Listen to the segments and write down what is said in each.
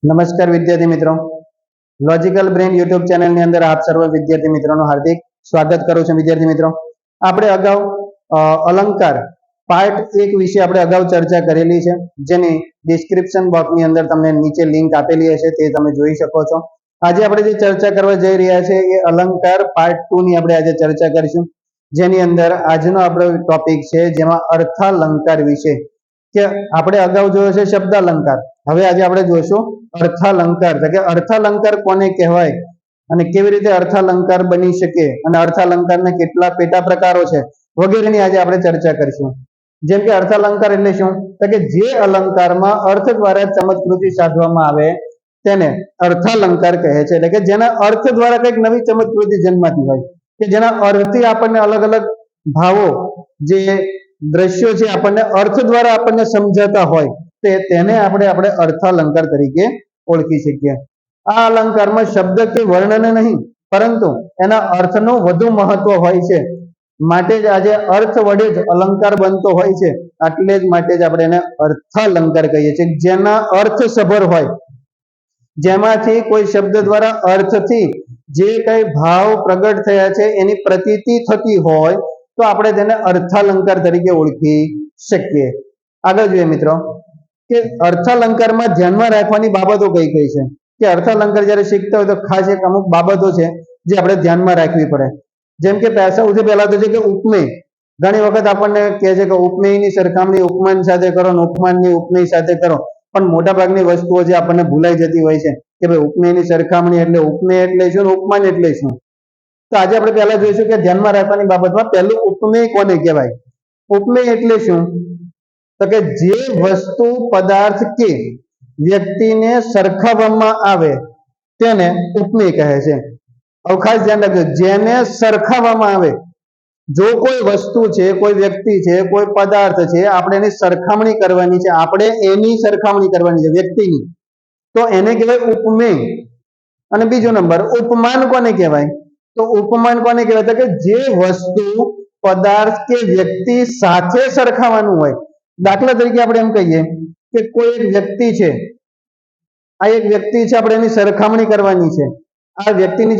નમસ્કાર વિદ્યાર્થી મિત્રો, લોજિકલ બ્રેન યુટ્યુબ ચેનલની અંદર આપ સર્વ વિદ્યાર્થી મિત્રોનું હાર્દિક સ્વાગત કરું છું. વિદ્યાર્થી મિત્રો, આપણે અગાઉ અલંકાર પાર્ટ 1 વિશે આપણે અગાઉ ચર્ચા કરેલી છે, જેની ડિસ્ક્રિપ્શન બોક્સની અંદર તમને નીચે લિંક આપેલી હશે, તે તમે જોઈ શકો છો. આજે આપણે જે ચર્ચા કરવા જઈ રહ્યા છે એ અલંકાર પાર્ટ 2 ની આપણે આજે ચર્ચા કરીશું, જેની અંદર આજનો આપણો ટોપિક છે જેમાં અર્થાલંકાર વિશે. કે આપણે અગાઉ જોયો છે શબ્દાલંકાર, હવે આજે આપણે જોઈશું અર્થાલંકાર. કે અર્થાલંકાર કોને કહેવાય અને કેવી રીતે અર્થાલંકાર બની શકે અને અર્થાલંકારના કેટલા પેટા પ્રકારો છે વગેરેની આજે આપણે ચર્ચા કરીશું. જેમ કે અર્થાલંકાર એટલે શું? તો કે જે અલંકારમાં અર્થ દ્વારા ચમત્કૃતિ સાધવામાં આવે તેને અર્થાલંકાર કહે છે. એટલે કે જેના અર્થ દ્વારા કંઈક નવી ચમત્કૃતિ જન્માતી હોય, કે જેના અર્થથી આપણને અલગ અલગ ભાવો, જે દ્રશ્યો છે આપણને અર્થ દ્વારા આપણને સમજાતા હોય, તેને આપણે અર્થાલંકાર તરીકે ઓળખી શકીએ. આ અલંકારમાં શબ્દ કે વર્ણન નહીં, પરંતુ એના અર્થનું વધુ મહત્વ હોય છે. માટે જ આજે અર્થ વડે જ અલંકાર બનતો હોય છે. એટલે જ માટે જ આપણે એને અર્થાલંકાર કહીએ છીએ. જેના અર્થ સભર હોય, જેમાંથી કોઈ શબ્દ દ્વારા અર્થથી જે કઈ ભાવ પ્રગટ થયા છે એની પ્રતીતિ થતી હોય, તો આપણે તેને અર્થાલંકાર તરીકે ઓળખી શકીએ. આગળ જોઈએ મિત્રો, કે અર્થાલંકારમાં ધ્યાનમાં રાખવાની બાબતો કઈ કઈ છે. કે અર્થાલંકાર જ્યારે શીખતા હોય તો ખાસ એક અમુક બાબતો છે જે આપણે ધ્યાનમાં રાખવી પડે. જેમ કે સૌથી પહેલા તો છે કે ઉપમેય. ઘણી વખત આપણને કહે છે કે ઉપમેયની સરખામણી ઉપમાન સાથે કરો, ઉપમાનની ઉપમેય સાથે કરો, પણ મોટા ભાગની વસ્તુઓ જે આપણને ભૂલાઈ જતી હોય છે કે ભાઈ ઉપમેયની સરખામણી એટલે ઉપમેય એટલે શું, ઉપમાન એટલે શું. તો આજે આપણે પહેલા જોઈશું કે ધ્યાનમાં રાખવાની બાબતમાં પહેલું ઉપમેય કોને કહેવાય. ઉપમેય એટલે શું? તો કે જે વસ્તુ, પદાર્થ કે વ્યક્તિને સરખાવવામાં આવે તેને ઉપમેય કહે છે. હવે ખાસ ધ્યાન રાખજો, જેને સરખાવવામાં આવે. જો કોઈ વસ્તુ છે, કોઈ વ્યક્તિ છે, કોઈ પદાર્થ છે, આપણે એની સરખામણી કરવાની છે, આપણે એની સરખામણી કરવાની છે વ્યક્તિની, તો એને કહેવાય ઉપમેય. અને બીજો નંબર, ઉપમાન કોને કહેવાય? તો ઉપમાન કોને કહેવાય? તો કે જે વસ્તુ, પદાર્થ કે વ્યક્તિ સાથે સરખાવવાનું હોય. દાખલા તરીકે આપણે એમ કહીએ કે કોઈ એક વ્યક્તિ છે, આ એક વ્યક્તિ છે, આપણે એની સરખામણી કરવાની છે. આ વ્યક્તિની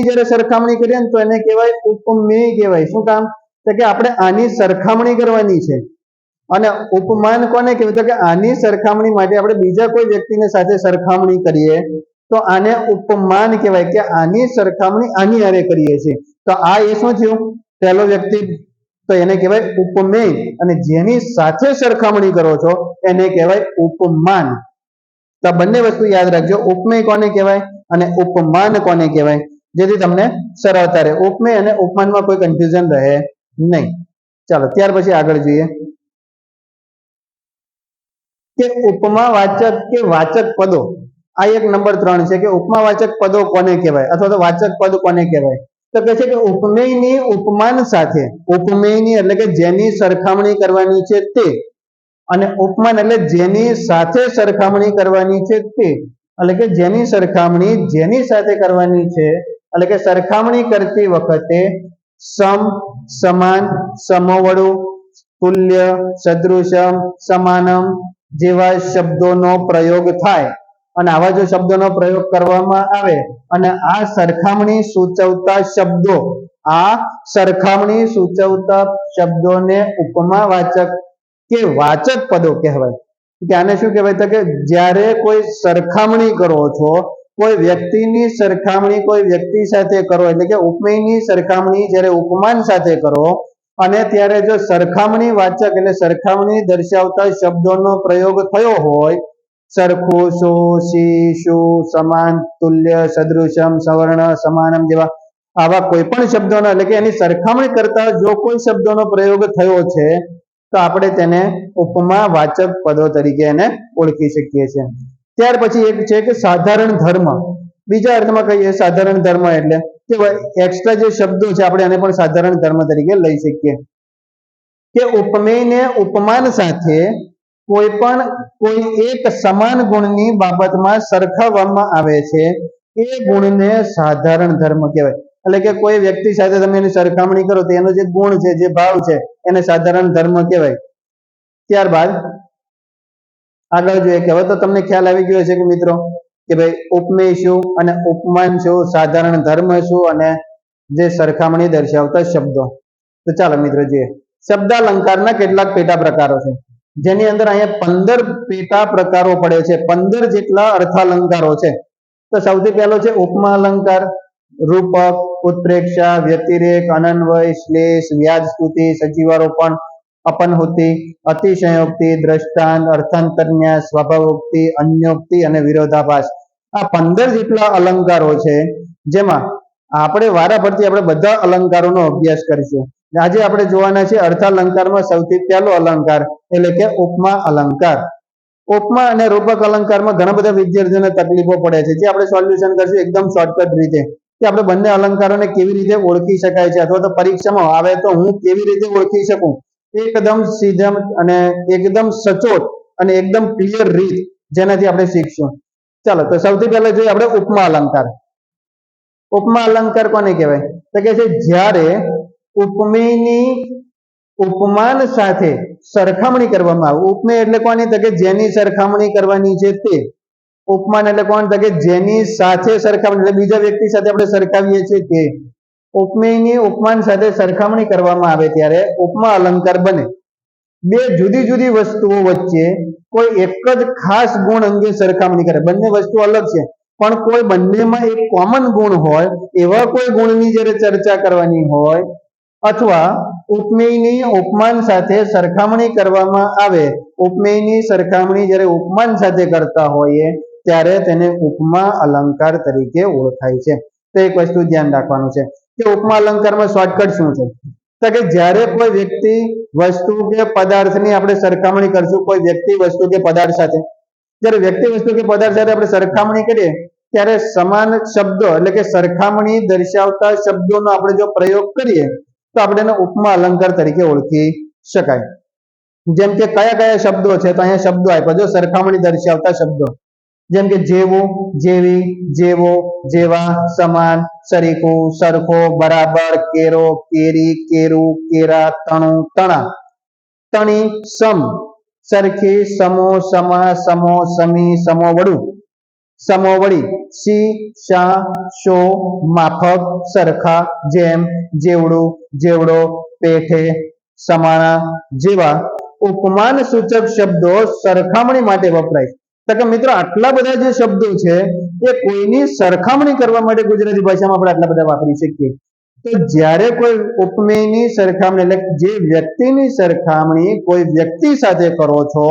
જ્યારે સરખામણી કરીએ ને તો એને કહેવાય ઉપમેય કહેવાય. શું કામ? તો કે આપણે આની સરખામણી કરવાની છે. અને ઉપમાન કોને કહેવાય? તો કે આની સરખામણી માટે આપણે બીજા કોઈ વ્યક્તિને સાથે સરખામણી કરીએ તો આને ઉપમાન કહેવાય, કે આની સરખામણી આની હારે કરીએ છીએ. તો આ એ શું થયું? પહેલો વ્યક્તિ, તો એને કહેવાય ઉપમેય. અને જેની સાથે સરખામણી કરો છો એને કહેવાય ઉપમાન. તો બંને વસ્તુ યાદ રાખજો, ઉપમેય કોને કહેવાય અને ઉપમાન કોને કહેવાય, જેથી તમને સરળતા રહે. ઉપમેય અને ઉપમાનમાં કોઈ કન્ફ્યુઝન રહે નહીં. ચાલો ત્યાર પછી આગળ જોઈએ કે ઉપમાવાચક કે વાચક પદો. આ એક નંબર 3 છે કે ઉપમાવાચક પદો કોને કહેવાય અથવા તો વાચક પદ કોને કહેવાય. તો કહે છે કે ઉપમેયની ઉપમાન સાથે, ઉપમેયની એટલે કે જેની સરખામણી કરવાની છે તે, અને ઉપમાન એટલે જેની સાથે સરખામણી કરવાની છે તે, એટલે કે જેની સરખામણી જેની સાથે કરવાની છે, એટલે કે સરખામણી કરતી વખતે સમ, સમાન, સમવડું, તુલ્ય, સદૃશમ, સમાનમ જેવા શબ્દોનો પ્રયોગ થાય. અને આવા જો શબ્દોનો પ્રયોગ કરવામાં આવે અને આ સરખામણી સૂચવતા શબ્દો, આ સરખામણી સૂચવતા શબ્દોને ઉપમાવાચક કે વાચક પદો કહેવાય. કે આને શું કહેવાય? તો કે જ્યારે કોઈ સરખામણી કરો છો, કોઈ વ્યક્તિની સરખામણી કોઈ વ્યક્તિ સાથે કરો, એટલે કે ઉપમેયની સરખામણી જ્યારે ઉપમાન સાથે કરો અને ત્યારે જો સરખામણી વાચક એટલે સરખામણી દર્શાવતા શબ્દોનો પ્રયોગ થયો હોય, સરખું, શું, સી, શું, સમાન, તુલ્ય, સદૃશમ, સવર્ણ, સમાનમ જેવા આવા કોઈ પણ શબ્દોનો, એટલે કે એની સરખામણી કરતા જો કોઈ શબ્દોનો પ્રયોગ થયો છે તો આપણે તેને ઉપમાવાચક પદો તરીકે એને ઓળખી શકીએ છીએ. ત્યાર પછી એક છે કે સાધારણ ધર્મ. બીજા અર્થમાં કહીએ સાધારણ ધર્મ એટલે કે એક્સ્ટ્રા જે શબ્દો છે આપણે એને પણ સાધારણ ધર્મ તરીકે લઈ શકીએ. કે ઉપમેયને ઉપમાન સાથે કોઈ એક સમાન ગુણની બાબતમાં સરખાવવામાં આવે છે, એ ગુણને સાધારણ ધર્મ કહેવાય. એટલે કે કોઈ વ્યક્તિ સાથે તમે એની સરખામણી કરો તો એનો જે ગુણ છે, જે ભાવ છે, એને સાધારણ ધર્મ કહેવાય. ત્યારબાદ આગળ જોઈએ કે હવે તો તમને ખ્યાલ આવી ગયો છે કે મિત્રો કે ભાઈ ઉપમેય શું અને ઉપમાન શું, સાધારણ ધર્મ શું અને જે સરખામણી દર્શાવતા શબ્દો. તો ચાલો મિત્રો જોઈએ. શબ્દાલંકારના કેટલાક પેટા પ્રકારો છે, જેની અંદર અહીંયા 15 પેટા પ્રકારો પડે છે. 15 જેટલા અર્થાલંકારો છે. તો સૌથી પહેલો છે ઉપમા અલંકાર, રૂપક, ઉત્પ્રેક્ષા, વ્યતિરેક, અનન્વય, શ્લેષ, વ્યાજસ્તુતિ, સજીવારોપણ, અપનહુતિ, અતિશયોક્તિ, દ્રષ્ટાંત, અર્થાંતરન્યાસ, સ્વભાવોક્તિ, અન્યોક્તિ અને વિરોધાભાસ. આ 15 જેટલા અલંકારો છે, જેમાં આપણે વારાફરતી આપણે બધા અલંકારોનો અભ્યાસ કરીશું. આજે આપણે જોવાના છે અર્થાલંકારમાં સૌથી પહેલો અલંકાર એટલે કે ઉપમા અલંકાર. ઉપમા અને રૂપક અલંકારમાં ઘણા બધા વિદ્યાર્થીઓને તકલીફો પડે છે, જે આપણે સોલ્યુશન કરશું એકદમ શોર્ટકટ રીતે, કે આપણે બંને અલંકારોને કેવી રીતે ઓળખી શકાય છે, અથવા તો પરીક્ષામાં આવે તો હું કેવી રીતે ઓળખી શકું, એકદમ સીધા અને એકદમ સચોટ અને એકદમ ક્લિયર રીત જેનાથી આપણે શીખશું. ચાલો તો સૌથી પહેલા જોઈએ આપણે ઉપમા અલંકાર. ઉપમા અલંકાર કોને કહેવાય? તો કે છે જ્યારે ઉપમેયની ઉપમાન સાથે સરખામણી કરવામાં આવે. ઉપમેય એટલે કોની? તો કે જેની સરખામણી કરવાની છે તે. ઉપમાન એટલે કોણ? તો કે જેની સાથે સરખામણી, એટલે બીજા વ્યક્તિ સાથે આપણે સરખાવીએ છીએ તે. ઉપમેયની ઉપમાન સાથે સરખામણી કરવામાં આવે ત્યારે ઉપમા અલંકાર બને. બે જુદી જુદી વસ્તુઓ વચ્ચે કોઈ એક જ ખાસ ગુણ અંગે સરખામણી કરે. બંને વસ્તુ અલગ છે પણ કોઈ બંનેમાં એક કોમન ગુણ હોય, એવા કોઈ ગુણની જ્યારે ચર્ચા કરવાની હોય, અથવા ઉપમેયની ઉપમાન સાથે સરખામણી કરવામાં આવે, ઉપમેયની સરખામણી જ્યારે ઉપમાન સાથે કરતા હોઈએ ત્યારે તેને ઉપમા અલંકાર તરીકે ઓળખાય છે. તો એક વસ્તુ ધ્યાન રાખવાનું છે કે ઉપમા અલંકારમાં શોર્ટકટ શું છે? તો કે જ્યારે કોઈ વ્યક્તિ, વસ્તુ કે પદાર્થની આપણે સરખામણી કરશું, કોઈ વ્યક્તિ, વસ્તુ કે પદાર્થ સાથે, જ્યારે વ્યક્તિ, વસ્તુ કે પદાર્થ સાથે આપણે સરખામણી કરીએ ત્યારે સમાન શબ્દો એટલે કે સરખામણી દર્શાવતા શબ્દોનો આપણે જો પ્રયોગ કરીએ તો આપણે એને ઉપમા અલંકાર તરીકે ઓળખી શકાય. જેમ કે કયા કયા શબ્દો છે? તો અહીંયા શબ્દો આપ્યા જો સરખામણી દર્શાવતા શબ્દો, જેમ કે જેવું, જેવી, જેવો, જેવા, સમાન, સરીખું, સરખો, બરાબર, કેરો, કેરી, કેરું, કેરા, તણું, તણા, તણી, સમ, સરખી, સમો, સમા, સમો, સમી, સમોવડું, સમોવડી, સી, શા, શો, માફક, સરખા, જેમ, જેવડું, જેવડો, પેઠે, સમાના જેવા ઉપમાન સૂચક શબ્દો સરખામણી માટે વપરાય. તો કે મિત્રો આટલા બધા જે શબ્દો છે એ કોઈની સરખામણી કરવા માટે ગુજરાતી ભાષામાં આપણે આટલા બધા વાપરી શકીએ. તો જ્યારે કોઈ ઉપમેયની સરખામણી એટલે જે વ્યક્તિની સરખામણી કોઈ વ્યક્તિ સાથે કરો છો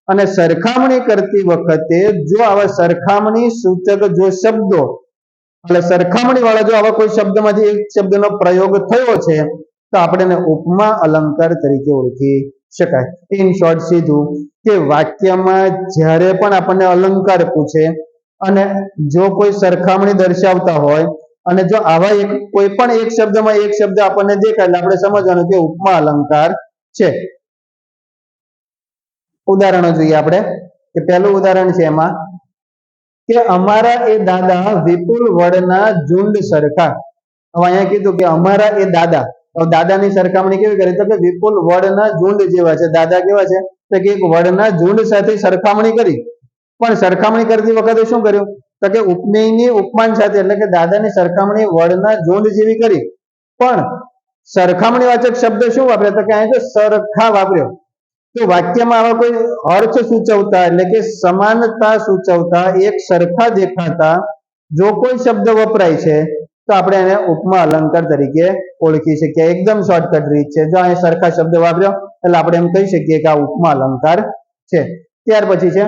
અને સરખામણી કરતી વખતે જો આવા સરખામણી સૂચક જો શબ્દો એટલે સરખામણી વાળા જો આવા કોઈ શબ્દમાંથી એક શબ્દનો પ્રયોગ થયો છે તો આપણે એને ઉપમા અલંકાર તરીકે ઓળખી શકાય. ઇન શોર્ટ સીધું કે વાક્યમાં જ્યારે પણ આપણને અલંકાર પૂછે અને જો કોઈ સરખામણી દર્શાવતા હોય અને જો આવા એક કોઈ પણ એક શબ્દમાં એક શબ્દ આપણને દેખાય એટલે આપણે સમજવાનું કે ઉપમા અલંકાર છે. ઉદાહરણો જોઈએ આપણે કે પહેલું ઉદાહરણ છે એમાં કે અમારા એ દાદા વિપુલ વડના ઝુંડ સરખા. હવે અહીંયા કીધું કે અમારા એ દાદા, હવે દાદાની સરખામણી કેવી કરી? તો કે વિપુલ વડના ઝુંડ જેવા છે. દાદા કેવા છે? તો કે એક વડના ઝુંડ સાથે સરખામણી કરી, પણ સરખામણી કરતી વખતે શું કર્યું? તો કે ઉપમેયની ઉપમાન સાથે એટલે કે દાદાની સરખામણી વડના ઝુંડ જેવી કરી, પણ સરખામણી વાચક શબ્દ શું વાપર્યો? તો કે અહીં તો સરખા વાપર્યો. તો વાક્યમાં આવા કોઈ અર્થ સૂચવતા એટલે કે સમાનતા સૂચવતા એક સરખા દેખાતા જો કોઈ શબ્દ વપરાય છે તો આપણે એને ઉપમા અલંકાર તરીકે ઓળખી શકીએ. એકદમ શોર્ટકટ રીત છે. જો અહીં સરખા શબ્દ વાપર્યો એટલે આપણે એમ કહી શકીએ કે આ ઉપમા અલંકાર છે. ત્યાર પછી છે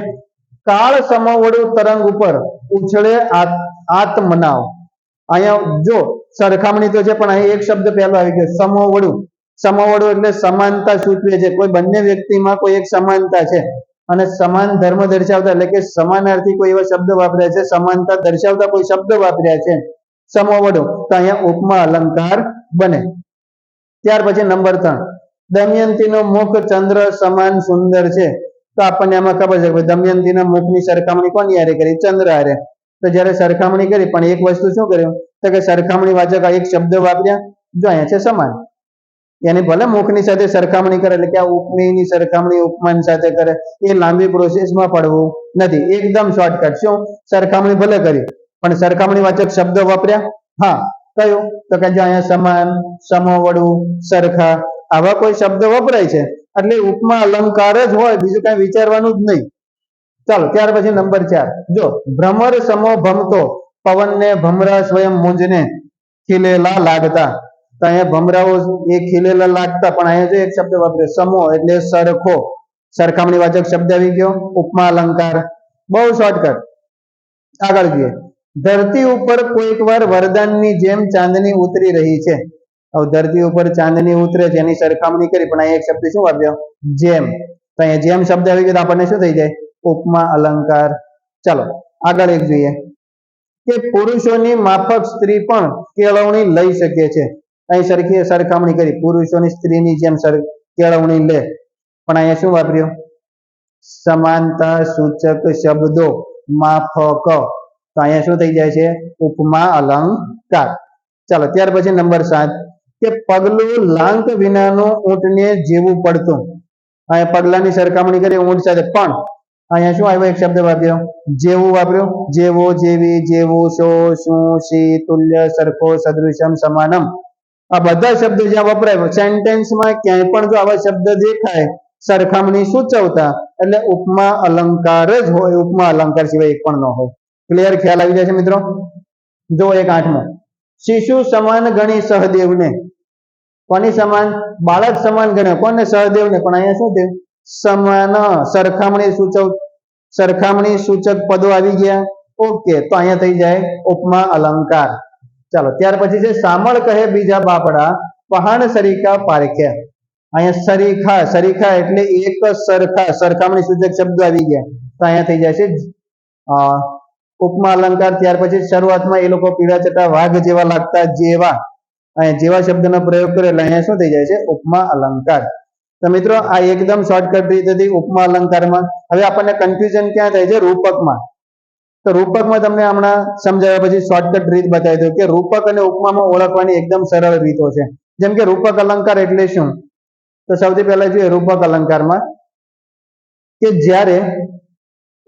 કાળ સમોવડું તરંગ ઉપર ઉછળે આત્મનાવ. અહીંયા જો સરખામણી તો છે પણ અહીં એક શબ્દ પહેલો આવી ગયો સમોવડું. સમોવડું એટલે સમાનતા સૂચવે છે, કોઈ બંને વ્યક્તિમાં કોઈ એક સમાનતા છે અને સમાન ધર્મ દર્શાવતા એટલે કે સમાનાર્થી કોઈ એવા શબ્દ વાપર્યા છે, સમાનતા દર્શાવતા કોઈ શબ્દ વાપર્યા છે સમોવડું, તો અહીંયા ઉપમા અલંકાર બને. ત્યાર પછી નંબર 3 દમયંતીનો મુખ ચંદ્ર સમાન સુંદર છે. તો આપણને આમાં ખબર છે કે દમયંતીના મુખની સરખામણી કોની હારે કરી? ચંદ્ર હારે. તો જ્યારે સરખામણી કરી પણ એક વસ્તુ શું કર્યું? તો કે સરખામણી વાચક એક શબ્દ વાપર્યા. જો અહીંયા છે સમાન. એની ભલે મુખની સાથે સરખામણી કરે, એટલે કે આ ઉપમેયની સરખામણી ઉપમાન સાથે કરે, એ લાંબી પ્રોસેસમાં પડવું નથી. એકદમ શોર્ટકટ. શું? સરખામણી ભલે કરી પણ સરખામણી વાચક શબ્દ વાપર્યા. હા, કયું? તો કે જો અહીંયા સમાન, સમવડું, સરખા આવા કોઈ શબ્દ વપરાય છે એટલે ઉપમા અલંકાર જ હોય, બીજું કઈ વિચારવાનું જ નહીં. ચાલો ત્યાર પછી નંબર 4. જો ભ્રમર સમો ભમતો, પવનને ભમરા સ્વયં મૂંજને ખીલેલા લાગતા. તો અહીંયા ભમરાઓ એ ખીલેલા લાગતા, પણ અહીંયા જો એક શબ્દ વાપર્યો સમો એટલે સરખો, સરખામણી વાચક શબ્દ આવી ગયો, ઉપમા અલંકાર. બહુ શોર્ટકટ. આગળ જોઈએ. ધરતી ઉપર કોઈક વાર વરદાનની જેમ ચાંદની ઉતરી રહી છે. હવે ધરતી ઉપર ચાંદની ઉતરે છે એની સરખામણી કરી, પણ અહીંયા એક શબ્દ શું વાપર્યો? જેમ. તો અહીંયા જેમ શબ્દ આવી ગયો તો આપણને શું થઈ જાય? ઉપમા અલંકાર. ચાલો આગળ એક જોઈએ કે પુરુષોની માફક સ્ત્રી પણ કેળવણી લઈ શકે છે. અહીં સરખામણી કરી, પુરુષોની સ્ત્રીની જેમ કેળવણી લે, પણ અહીંયા શું વાપર્યું? સમાનતા સૂચક શબ્દો માફક. તો અહીંયા શું થઈ જાય છે? ઉપમા અલંકાર. ચાલો ત્યાર પછી નંબર 7 કે પગલું લાંક વિનાનું ઊંટને જેવું પડતું. અહીંયા પગલાની સરખામણી કરી ઊંટ સાથે, પણ અહીંયા શું આવ્યો? એક શબ્દ વાપર્યો જેવું વાપર્યો. જેવો, જેવી, જેવું, સો, શું, સી, તુલ્ય, સરખો, સદૃશમ, સમાનમ. આ બધા શબ્દો જ્યાં વપરાય સેન્ટેન્સમાં ક્યાંય પણ જો આવા શબ્દ દેખાય સરખામણી સૂચવતા, એટલે ઉપમા અલંકાર જ હોય, ઉપમા અલંકાર સિવાય એક પણ ન હોય. ક્લિયર? ખ્યાલ આવી જાય છે મિત્રો? જો એક 8મો. શિશુ સમાન ગણી સહદેવને. કોની સમાન? બાળક સમાન ગણે. કોને? સહદેવને. પણ અહીંયા શું થયું? સમાન, સરખામણી સૂચક પદો આવી ગયા. ઓકે, તો અહીંયા થઈ જાય ઉપમા અલંકાર. ચાલો ત્યાર પછી છે સામળ કહે બીજા બાપડા, પહાણ સરીખા પારખ્યા. અહીંયા સરીખા, સરીખા એટલે એક સરખા, સરખામણી સૂચક શબ્દો આવી ગયા. તો અહીંયા થઈ જશે ઉપમા અલંકાર. ત્યાર પછી શરૂઆતમાં એ લોકો પીળા ચટા વાઘ જેવા લાગતા, જેવા. અહીંયા જેવા શબ્દનો પ્રયોગ કરે એટલે અહીંયા શું થઈ જાય છે? ઉપમા અલંકાર. તો મિત્રો આ એકદમ શોર્ટકટ રીત હતી ઉપમા અલંકારમાં. હવે આપણને કન્ફ્યુઝન ક્યાં થાય છે? રૂપકમાં. તો રૂપકમાં તમને હમણાં સમજાવ્યા પછી શોર્ટકટ રીત બતાવી દઉં કે રૂપક અને ઉપમામાં ઓળખવાની એકદમ સરળ રીતો છે. જેમ કે રૂપક અલંકાર એટલે શું? તો સૌથી પહેલા જોઈએ રૂપક અલંકારમાં કે જ્યારે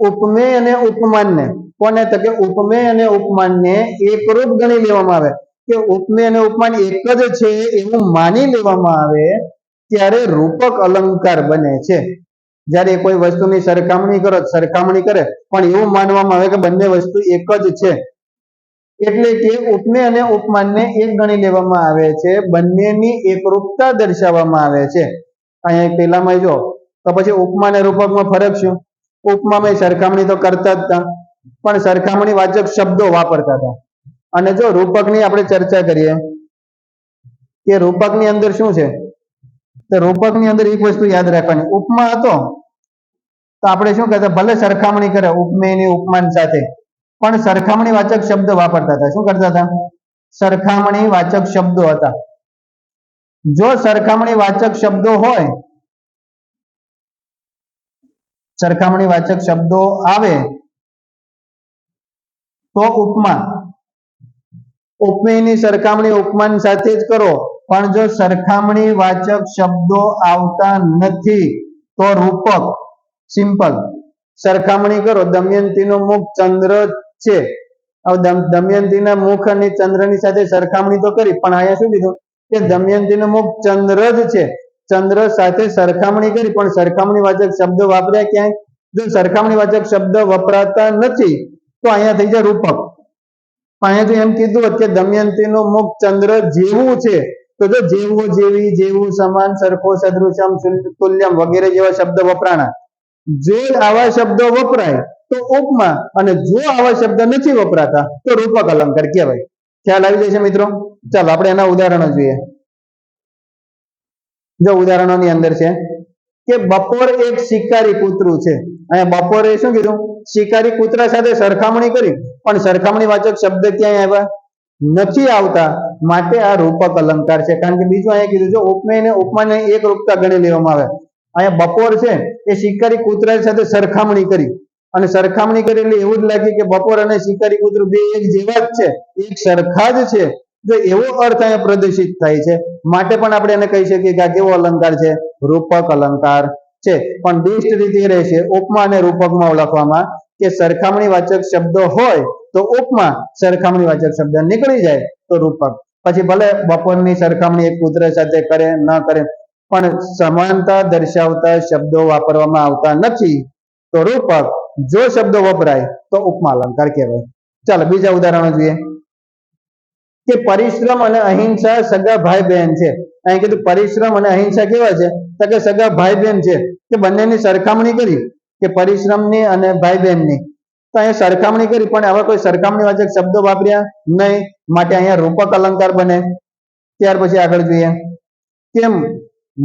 ઉપમેય અને ઉપમાનને, કોને? તો કે ઉપમેય અને ઉપમાનને એકરૂપ ગણી લેવામાં આવે, કે ઉપમેય અને ઉપમાન એક જ છે એવું માની લેવામાં આવે, ત્યારે રૂપક અલંકાર બને છે. જ્યારે કોઈ વસ્તુની સરખામણી કરે પણ એવું માનવામાં આવે કે બંને વસ્તુ એક જ છે, એટલે કે ઉપમેય અને ઉપમાનને એક ગણી લેવામાં આવે છે, બંનેની એકરૂપતા દર્શાવવામાં આવે છે. અહીંયા પેલામાં જો, તો પછી ઉપમા અને રૂપકમાં ફરક શું? ઉપમામાં સરખામણી તો કરતા જ હતા, પણ સરખામણી વાચક શબ્દો વાપરતા હતા. અને જો રૂપકની આપણે ચર્ચા કરીએ કે રૂપકની અંદર શું છે, તો રૂપકની અંદર એક વસ્તુ યાદ રાખવાની. ઉપમા હતો તો આપણે શું કહેતા? ભલે સરખામણી કરે ઉપમેયની ઉપમાન સાથે, પણ સરખામણી વાચક શબ્દ વાપરતા હતા. શું કરતા હતા? સરખામણી વાચક શબ્દો હતા. જો સરખામણી વાચક શબ્દો હોય, સરખામણી વાચક શબ્દો આવે તો ઉપમા. ઉપમેયની સરખામણી ઉપમાન સાથે જ કરો, પણ જો સરખામણી વાચક શબ્દો આવતા નથી તો રૂપક. સિમ્પલ. સરખામણી કરો, દમયંતીનું મુખ ચંદ્ર છે. હવે દમયંતીના મુખ અને ચંદ્રની સાથે સરખામણી તો કરી, પણ અહીંયા શું કીધું કે દમયંતીનું મુખ ચંદ્ર જ છે. ચંદ્ર સાથે સરખામણી કરી, પણ સરખામણી વાચક શબ્દ વાપર્યા ક્યાંય? જો સરખામણી વાચક શબ્દ વપરાતા નથી તો અહીંયા થઈ જાય રૂપક. અહીંયા જો એમ કીધું કે દમયંતીનું મુખ ચંદ્ર જેવું છે, તો જો જેવું, જેવી, જેવું, સમાન, સરખો, સદૃશમ, તુલ્યમ વગેરે જેવા શબ્દ વપરાણા. જો આવા શબ્દો વપરાય તો ઉપમા, અને જો આવા શબ્દ નથી વપરાતા તો રૂપક અલંકાર કહેવાય. ખ્યાલ આવી જાય છે મિત્રો? ચાલો આપણે એના ઉદાહરણો જોઈએ. જો ઉદાહરણોની અંદર છે કે બપોર એક શિકારી કૂતરું છે. અહીંયા બપોરે શું કીધું? શિકારી કૂતરા સાથે સરખામણી કરી, પણ સરખામણી વાચક શબ્દ ક્યાંય આવ્યા નથી આવતા, માટે આ રૂપક અલંકાર છે. કારણ કે બીજું અહીંયા કીધું જો ઉપમેય અને ઉપમાનને એક રૂપતા ગણી લેવામાં આવે. અહીંયા બપોર છે એ શિકારી કૂતરા સાથે સરખામણી કરી, અને સરખામણી કરી એટલે એવું જ લાગ્યું કે બપોર અને શિકારી કૂતરું બે એક જેવા જ છે, એક સરખા જ છે, જો એવો અર્થ અહીંયા પ્રદર્શિત થાય છે માટે પણ આપણે એને કહી શકીએ કે આ કેવો અલંકાર છે, રૂપક અલંકાર છે. પણ બેસ્ટ રીત એ રહેશે ઉપમા અને રૂપકમાં ઓળખવામાં કે સરખામણીવાચક શબ્દો હોય તો ઉપમા, સરખામણીવાચક શબ્દ નીકળી જાય તો રૂપક. પછી ભલે બપોરની સરખામણી એક કૂતરા સાથે કરે ન કરે પણ સમાનતા દર્શાવતા શબ્દો વાપરવામાં આવતા નથી તો રૂપક. જો શબ્દો વપરાય તો ઉપમા અલંકાર કહેવાય. ચાલો બીજા ઉદાહરણો જોઈએ કે પરિશ્રમ અને અહિંસા સગા ભાઈ બહેન છે. અહીં કીધું પરિશ્રમ અને અહિંસા કેવા છે તો કે સગા ભાઈ બહેન છે. કે બંનેની સરખામણી કરી કે પરિશ્રમની અને ભાઈ બહેનની, તો અહીંયા સરખામણી કરી પણ હવે કોઈ સરખામણીવાચક શબ્દો વાપર્યા નહીં માટે અહીંયા રૂપક અલંકાર બને. ત્યાર પછી આગળ જોઈએ કેમ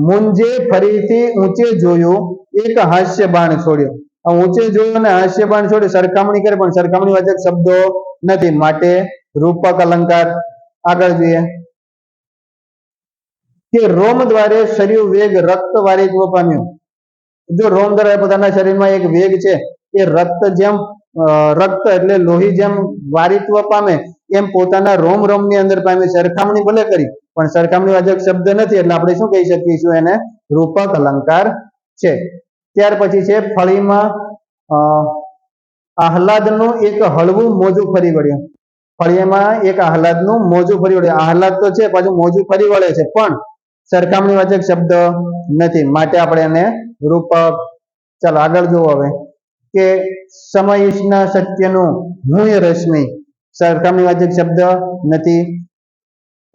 મુંજે ફરીથી ઊંચે જોયું એક હાસ્ય બાણ છોડ્યો. ઊંચે જોયું અને હાસ્ય બાણ છોડ્યું, સરખામણી કરે પણ સરખામણીવાચક શબ્દો નથી માટે રૂપક અલંકાર. આગળ જોઈએ કે રોમ દ્વારે શરીર વેગ રક્ત વારિત્વ પામ્યું. જો રોમ દ્વારા પોતાના શરીરમાં એક વેગ છે એ રક્ત જેમ રક્ત એટલે લોહી જેમ વારિત્વ પામે એમ પોતાના રોમ રોમની અંદર પામે. સરખામણી ભલે કરી પણ સરખામણીવાચક શબ્દ નથી એટલે આપણે શું કહી શકીશું, એને રૂપક અલંકાર છે. ત્યાર પછી છે ફળીમાં આહલાદનું એક હળવું મોજું ફરી વળ્યું. ફળીમાં એક આહલાદનું મોજું ફરી વળ્યું. આહલાદ તો છે પાછું મોજું ફરી વળે છે પણ સરખામણીવાચક શબ્દ નથી માટે આપણે એને રૂપક. ચાલો આગળ જુઓ હવે કે સમયના સત્યનું હું રશ્મિ, સરખામણીવાચક શબ્દ નથી.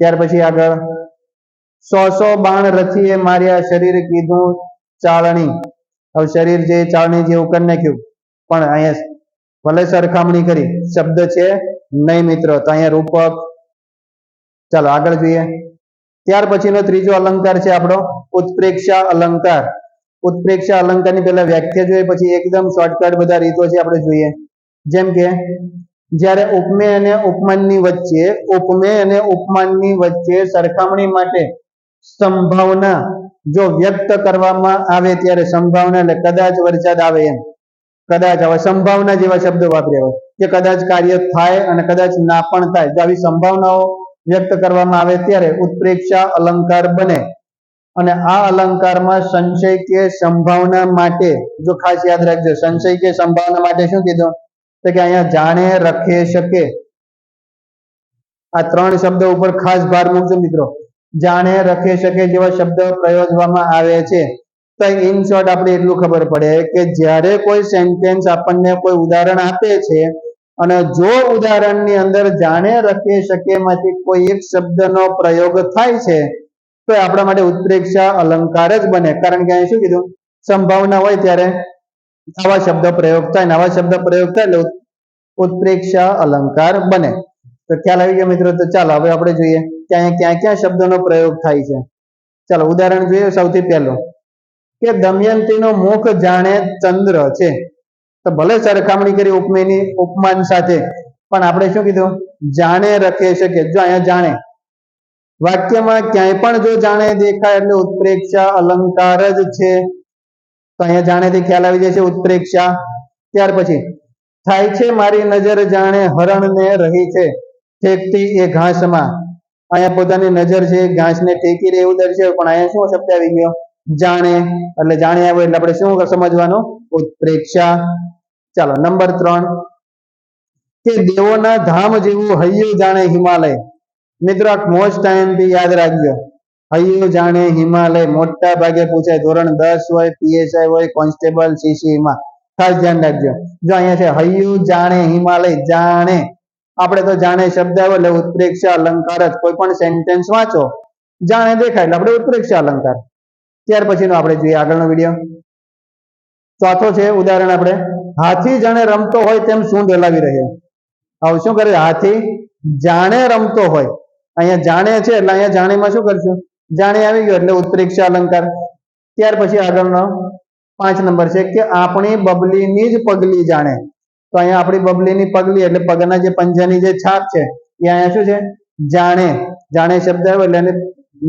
ત્યાર પછી આગળ 100 બાણ રથીએ માર્યા શરીર કીધું ચાળણી. હવે શરીર જે ચાળણી જેવું કરી નાખ્યું પણ અહીંયા ભલે સરખામણી કરી શબ્દ છે નહીં મિત્રો તો અહીંયા રૂપક. ચાલો આગળ જોઈએ. ત્યાર પછીનો ત્રીજો અલંકાર છે આપણો ઉત્પ્રેક્ષા અલંકાર. ઉત્પ્રેક્ષા અલંકારની પહેલા વ્યાખ્યા જોઈએ પછી એકદમ શોર્ટકટ બધા રીતો છે આપણે જોઈએ. જેમ કે જ્યારે ઉપમેય અને ઉપમાનની વચ્ચે સરખામણી માટે સંભાવના જો વ્યક્ત કરવામાં આવે ત્યારે સંભાવના એટલે કદાચ વરસાદ આવે એમ, કદાચ હવે સંભાવના જેવા શબ્દો વાપર્યા હોય કે કદાચ કાર્ય થાય અને કદાચ ના પણ થાય. જો આવી સંભાવનાઓ વ્યક્ત કરવામાં આવે ત્યારે ઉત્પ્રેક્ષા અલંકાર બને. અને આ અલંકારમાં સંશય કે સંભાવના માટે જો ખાસ યાદ રાખજો, સંશય કે સંભાવના માટે શું કીધું તો કે અહીંયા જાણે રખે શકે. આ ત્રણ શબ્દો ઉપર ખાસ ભાર મૂકજો મિત્રો. જાણે રખે શકે જેવા શબ્દ પ્રયોજવામાં આવે છે તો ઇન શોર્ટ આપણે એટલું ખબર પડે કે જ્યારે કોઈ સેન્ટેન્સ આપણને કોઈ ઉદાહરણ આપે છે અને જો ઉદાહરણની અંદર જાણે રખે શકે માંથી કોઈ એક શબ્દનો પ્રયોગ થાય છે તો આપણા માટે ઉત્પ્રેક્ષા અલંકાર જ બને. કારણ કે અહીં શું કીધું, સંભાવના હોય ત્યારે આવા શબ્દ પ્રયોગ થાય ને આવા શબ્દ પ્રયોગ થાય એટલે ઉત્પ્રેક્ષા અલંકાર બને. તો ખ્યાલ આવી ગયો મિત્રો. તો ચાલો હવે આપણે જોઈએ કે અહીંયા ક્યાં ક્યાં શબ્દોનો પ્રયોગ થાય છે. ચાલો ઉદાહરણ જોઈએ. સૌથી પહેલું કે દમયંતીનો મુખ જાણે ચંદ્ર છે. તો ભલે સરખામણી કરી ઉપમેયની ઉપમાન સાથે પણ આપણે શું કીધું, જાણે રખે શકે. જો અહીંયા જાણે વાક્યમાં ક્યાંય પણ જો જાણે દેખાય એટલે ઉત્પ્રેક્ષા અલંકાર જ છે. તો અહીંયા જાણેથી ખ્યાલ આવી જશે ઉત્પ્રેક્ષા. ત્યાર પછી થાય છે મારી નજર જાણે હરણને રહી છે ઠેકતી એ ઘાસમાં. અહીંયા પોતાની નજર છે ઘાસને ઠેકી રહે એવું દર્શાવ્યું પણ અહીંયા શું શબ્દ આવી ગયો, જાણે. એટલે જાણે આવ્યો એટલે આપણે શું સમજવાનું, ઉત્પ્રેક્ષા. ચાલો નંબર 3 કે દેવોના ધામ જેવું હૈયું જાણે હિમાલય. મિત્રો મોસ્ટ ટાઈમથી યાદ રાખજો, હૈયું જાણે હિમાલય મોટા ભાગે પૂછાય, ધોરણ 10 હોય, પીએસઆઈ હોય, કોન્સ્ટેબલ, સીસીમાં ખાસ ધ્યાન રાખજો. જો અહીંયા છે હૈયું જાણે હિમાલય, જાણે આપણે તો જાણે શબ્દ આવે એટલે ઉત્પ્રેક્ષા અલંકાર જ. કોઈ પણ સેન્ટેન્સ વાંચો જાણે દેખાય એટલે આપણે ઉત્પ્રેક્ષા અલંકાર. ત્યાર પછીનો આપણે જોઈએ આગળનો વિડીયો. ચોથો છે ઉદાહરણ આપણે, હાથી જાણે રમતો હોય તેમ સૂંઢ હલાવી રહ્યો. હવે શું કરે, હાથી જાણે રમતો હોય, અહીંયા જાણે છે એટલે અહીંયા જાણેમાં શું કરશું, જાણે આવી ગયો એટલે ઉત્પ્રેક્ષા અલંકાર. ત્યાર પછી આગળનો 5 નંબર છે કે આપણી બબલીની જ પગલી જાણે. તો અહીંયા આપણી બબલીની પગલી એટલે પગના જે પંજાની જે છાપ છે એ અહીંયા શું છે, જાણે. જાણે શબ્દ આવે એટલે એને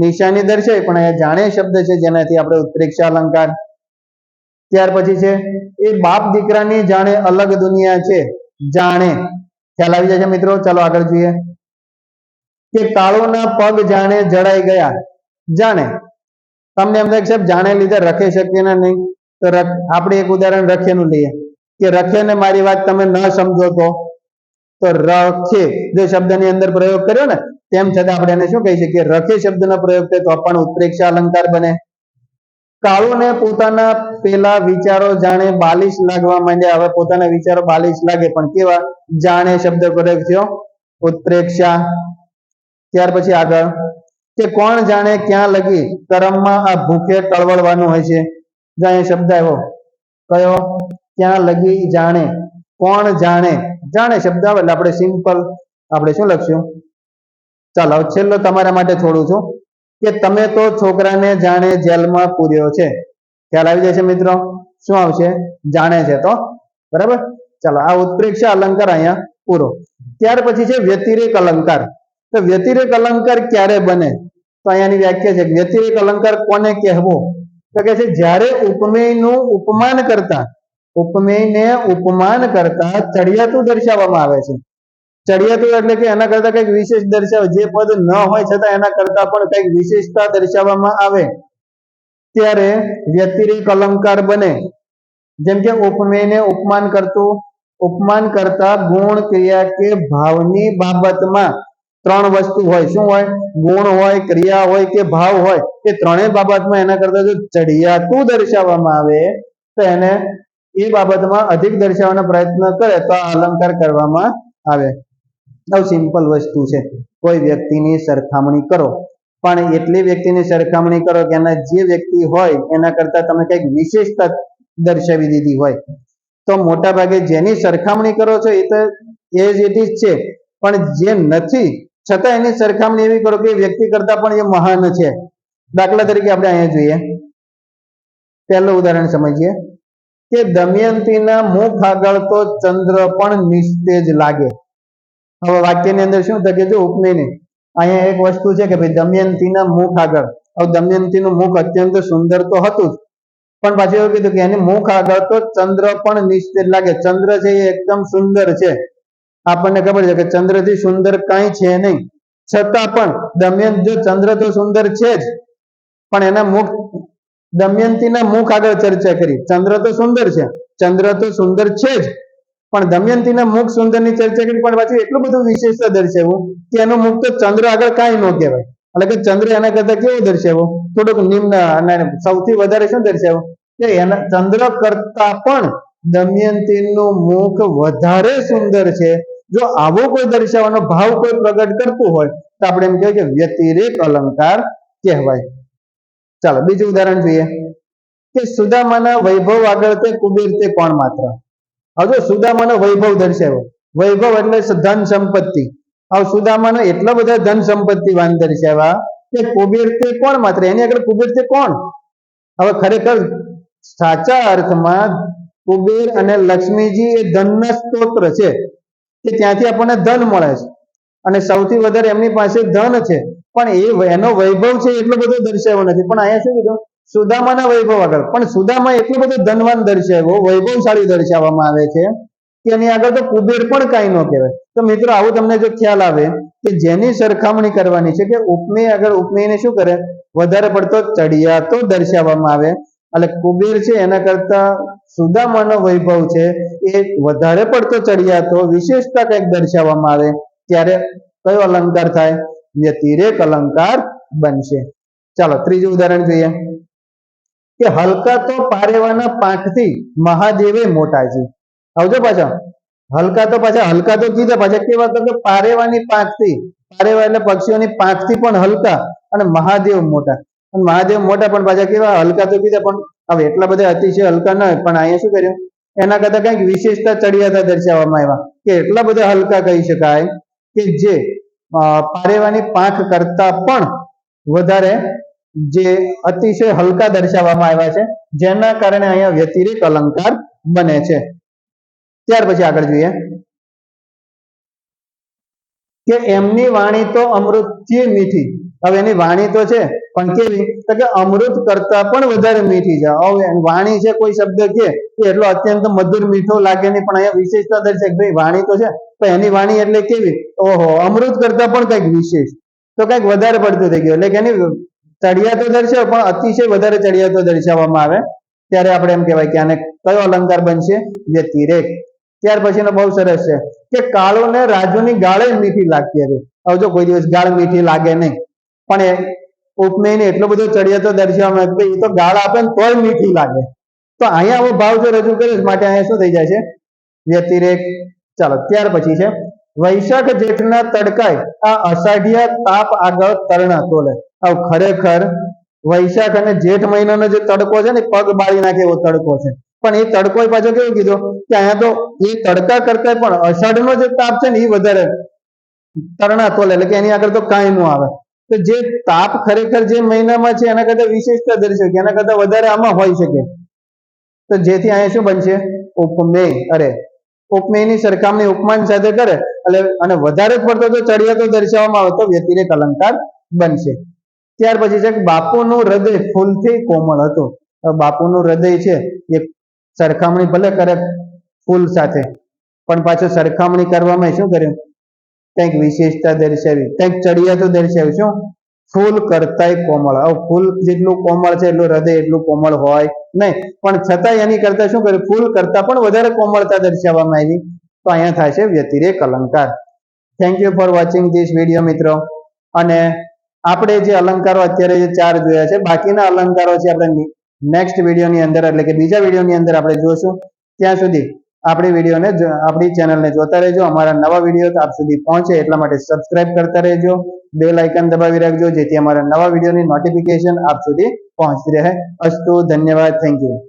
નિશાની દર્શાવી પણ અહીંયા જાણે શબ્દ છે જેનાથી આપણે ઉત્પ્રેક્ષા અલંકાર. ત્યાર પછી છે એ બાપ દીકરાની જાણે અલગ દુનિયા છે, જાણે. ખ્યાલ આવી જાય છે મિત્રો. ચાલો આગળ જોઈએ. કે કાળુના પગ જાણે જડાઈ ગયા. જાણે તમને એમ થાય કે સાહેબ જાણે લીધે રખે શકીએ ને નહીં, તો આપણે એક ઉદાહરણ રખેનું લઈએ કે રખે ને મારી વાત તમે ન સમજો તો રખે જો શબ્દની અંદર પ્રયોગ કર્યો ને તેમ છતાં આપણે એને શું કહી શકીએ? રખે શબ્દનો પ્રયોગ થાય તો પણ ઉત્પ્રેક્ષા અલંકાર બને. કાળુને પોતાના પેલા વિચારો જાણે બાલિશ લાગવા માંડ્યા. હવે પોતાના વિચારો બાલિશ લાગે પણ કેવા? જાણે શબ્દ પ્રયોગ થયો, ઉત્પ્રેક્ષા. ત્યાર પછી આગળ કે કોણ જાણે ક્યાં લગી કરમમાં આ ભૂખે ટળવળવાનું હોય છે. જ્યાં શબ્દ આવ્યો કયો? ક્યાં લગી જાણે. કોણ જાણે, જાણે શબ્દ આવે એટલે આપણે સિમ્પલ આપણે શું લખશું? ચાલો છેલ્લો તમારા માટે છોડું છું કે તમે તો છોકરાને જાણે જેલમાં પૂર્યો છે. ખ્યાલ આવી જાય છે મિત્રો? શું આવશે? જાણે છે તો બરાબર. ચાલો આ ઉત્પ્રેક્ષા અલંકાર અહીંયા પૂરો. ત્યાર પછી છે વ્યતિરેક અલંકાર. તો વ્યતિરેક અલંકાર ક્યારે બને? તો અહીંયાની વ્યાખ્યા છે વ્યતિરેક અલંકાર કોને કહેવો? તો કે છે જ્યારે ઉપમેયનું ઉપમાન કરતા, ઉપમેયને ઉપમાન કરતા ચડિયાતું દર્શાવવામાં આવે છે. ચડિયાતું એટલે કે એના કરતા કંઈક વિશેષ દર્શાવે, જે પદ ન હોય છતાં એના કરતા પણ કંઈક વિશેષતા દર્શાવવામાં આવે ત્યારે વ્યતિરેક અલંકાર બને. જેમ કે ઉપમેયને ઉપમાન કરતા ગુણ, ક્રિયા કે ભાવની બાબતમાં ત્રણ વસ્તુ હોય. શું હોય? ગુણ હોય, ક્રિયા હોય કે ભાવ હોય. એ ત્રણેય બાબતમાં એના કરતા જો ચડિયાતું દર્શાવવામાં આવે તો એને એ બાબતમાં અધિક દર્શાવવાનો પ્રયત્ન કરે તો આ અલંકાર કરવામાં આવે. બહુ સિમ્પલ વસ્તુ છે. કોઈ વ્યક્તિની સરખામણી કરો પણ એટલી વ્યક્તિની સરખામણી કરો કે એના જે વ્યક્તિ હોય એના કરતા તમે કંઈક વિશેષતા દર્શાવી દીધી હોય તો મોટા ભાગે જેની સરખામણી કરો છો એ તો એજ ઇટ ઇઝ છે, પણ જે નથી છતાં એની સરખામણી એવી કરો કે વ્યક્તિ કરતા પણ એ મહાન છે. દાખલા તરીકે આપણે અહીંયા જોઈએ, પહેલું ઉદાહરણ સમજીએ કે દમયંતીના મુખ આગળ તો ચંદ્ર પણ નિસ્તેજ લાગે. હવે વાક્યની અંદર શું થકે? જો ઉપમેયની અહીંયા એક વસ્તુ છે કે ભાઈ દમયંતીના મુખ આગળ. હવે દમયંતીનું મુખ અત્યંત સુંદર તો હતું જ, પણ પાછું એવું કીધું કે એની મુખ આગળ તો ચંદ્ર પણ નિસ્તેજ લાગે. ચંદ્ર છે એ એકદમ સુંદર છે, આપણને ખબર છે કે ચંદ્રથી સુંદર કાંઈ છે નહીં, છતાં પણ દમયંત જો ચંદ્ર તો સુંદર છે જ પણ એના મુખ, દમયંતીના મુખ આગળ ચર્ચા કરી. ચંદ્ર તો સુંદર છે, ચંદ્ર તો સુંદર છે જ પણ દમયંતીના મુખ સુંદરની ચર્ચા કરી પણ પાછું એટલું બધું વિશેષતા દર્શાવ્યું કે એનું મુખ તો ચંદ્ર આગળ કાંઈ ન કહેવાય. એટલે કે ચંદ્ર એના કરતા કેવો દર્શાવ્યો? થોડુંક નિમ્ન અને સૌથી વધારે શું દર્શાવ્યું કે એના ચંદ્ર કરતા પણ દમયંતીનું મુખ વધારે સુંદર છે. જો આવો કોઈ દર્શાવવાનો ભાવ કોઈ પ્રગટ કરતું હોય તો આપણે એમ કહેવાય કે વ્યતિરેક અલંકાર કહેવાય. ચાલો બીજું ઉદાહરણ જોઈએ કે સુદામાના વૈભવ આગળ તે કુબેર તે કોણ માત્ર. હવે સુદામાનો વૈભવ દર્શાવ્યો. વૈભવ એટલે ધન સંપત્તિ. હવે સુદામાનો એટલા બધા ધન સંપત્તિવાન દર્શાવ્યા કે કુબેર તે કોણ માત્ર. એની આગળ કુબેર તે કોણ? હવે ખરેખર સાચા અર્થમાં કુબેર અને લક્ષ્મીજી એ ધનના સ્ત્રોત્ર છે કે ત્યાંથી આપણને ધન મળે છે અને સૌથી વધારે એમની પાસે ધન છે, પણ એનો વૈભવ છે એટલો બધો દર્શાવ્યો નથી. પણ અહીંયા શું કીધું? સુદામાના વૈભવ આગળ. પણ સુદામા એટલો બધો ધનવાન દર્શાવ્યો, વૈભવશાળી દર્શાવવામાં આવે છે કે એની આગળ તો કુબેર પણ કાંઈ ન કહેવાય. તો મિત્રો આવું તમને જો ખ્યાલ આવે કે જેની સરખામણી કરવાની છે કે ઉપમેય આગળ ઉપમેયને શું કરે? વધારે પડતો ચડિયાતો દર્શાવવામાં આવે. એટલે કુબેર છે એના કરતા સુદામાનો વૈભવ છે એ વધારે પડતો ચડિયાતો વિશેષતા કંઈક દર્શાવવામાં આવે ત્યારે કયો અલંકાર થાય? વ્યતિરેક અલંકાર બનશે. ચાલો ત્રીજું ઉદાહરણ જોઈએ કે હલકા તો પારેવાના પાંખથી મહાદેવે મોટા છે. આવજો પાછા હલકા તો કીધા પાછા કેવા? તો કે પારેવાની પાંખથી. પારેવા એટલે પક્ષીઓની પાંખથી પણ હલકા અને મહાદેવ મોટા. અને મહાદેવ મોટા પણ પાછા કેવા? હલકા તો કીધા પણ હવે એટલા બધા અતિશય હલકા ન હોય, પણ અહીંયા શું કર્યું? એના કરતા કંઈક વિશેષતા ચડિયાતા દર્શાવવામાં આવ્યા કે એટલા બધા હલકા કહી શકાય કે જે પારેવાની પાંખ કરતા પણ વધારે જે અતિશય હલકા દર્શાવવામાં આવ્યા છે, જેના કારણે અહીંયા વ્યતિરેક અલંકાર બને છે. ત્યાર પછી આગળ જોઈએ કે એમની વાણી તો અમૃતથી મીઠી. હવે એની વાણી તો છે પણ કેવી તો કે અમૃત કરતા પણ વધારે મીઠી છે. હવે વાણી છે કોઈ શબ્દ કે એટલો અત્યંત મધુર મીઠો લાગે નહીં, પણ અહીંયા વિશેષતા દર્શાવે ભાઈ વાણી તો છે પણ એની વાણી એટલે કેવી, ઓહો અમૃત કરતા પણ કંઈક વિશેષ, તો કંઈક વધારે પડતું થઈ ગયું. એટલે કે એની ચડિયાતો દર્શાવે પણ અતિશય વધારે ચડિયાતો દર્શાવવામાં આવે ત્યારે આપણે એમ કહેવાય કે આને કયો અલંકાર બનશે, વ્યતિરેક. ત્યાર પછીનો બહુ સરસ છે કે કાળુને રાજુની ગાળે મીઠી લાગતી હતી. હવે જો કોઈ દિવસ ગાળ મીઠી લાગે નહીં, પણ એ ઉપમેયને એટલો બધો ચડિયાતો દર્શાવવામાં આવે એ તો ગાળ આપે ને તોય મીઠી લાગે. તો અહીંયા આવો ભાવ જો રજૂ કરે માટે અહીંયા શું થઈ જાય છે, વ્યતિરેક. ચાલો ત્યાર પછી છે વૈશાખ જેઠના તડકાય આ અષાઢિયા તાપ આગળ તરણા તોલે. હવે ખરેખર વૈશાખ અને જેઠ મહિનાનો જે તડકો છે ને પગ બાળી નાખે એવો તડકો છે, પણ એ તડકો પાછો કેવું કીધો કે અહીંયા તો એ તડકા કરતા પણ અષાઢનો જે તાપ છે ને એ વધારે તરણા તોલે, એટલે કે એની આગળ તો કાંઈ ન આવે. તો જે તાપ ખરેખર જે મહિનામાં છે એના કરતા વિશેષતા દર્શાવે, એના કરતા વધારે આમાં હોઈ શકે. તો જેથી અહીંયા શું બનશે, ઉપમેય. અરે ઉપમેયની સરખામણી ઉપમાન સાથે કરે એટલે અને વધારે પડતો જો ચડિયાતો દર્શાવવામાં આવે તો વ્યતિરેક અલંકાર બનશે. ત્યાર પછી છે બાપુનું હૃદય ફૂલથી કોમળ હતું. બાપુનું હૃદય છે એ સરખામણી ભલે કરે ફૂલ સાથે, પણ પાછું સરખામણી કરવામાં શું કર્યું, કંઈક વિશેષતા દર્શાવી, કંઈક ચડિયાતો દર્શાવ્યું. શું, ફૂલ કરતાય કોમળ. હવે ફૂલ જેટલું કોમળ છે એટલું હૃદય એટલું કોમળ હોય નહીં, પણ છતાંય એની કરતા શું કર્યું, ફૂલ કરતા પણ વધારે કોમળતા દર્શાવવામાં આવી. તો અહીંયા થાય છે વ્યતિરેક અલંકાર. Thank you for watching this video મિત્રો. અને આપણે જે અલંકારો અત્યારે જે 4 જોયા છે, બાકીના અલંકારો છે આપણે નેક્સ્ટ વિડીયોની અંદર એટલે કે બીજા વિડીયોની અંદર આપણે જોશું. ત્યાં સુધી આપણી ચેનલને જોતા રહેજો. અમારા નવા વિડીયો આપ સુધી પહોંચે એટલા માટે સબસ્ક્રાઇબ કરતા રહેજો, બેલ આઇકન દબાવી રાખજો જેથી અમારા નવા વિડીયોની નોટિફિકેશન આપ સુધી પહોંચતી રહે. અસ્તુ, ધન્યવાદ, થેન્ક યુ.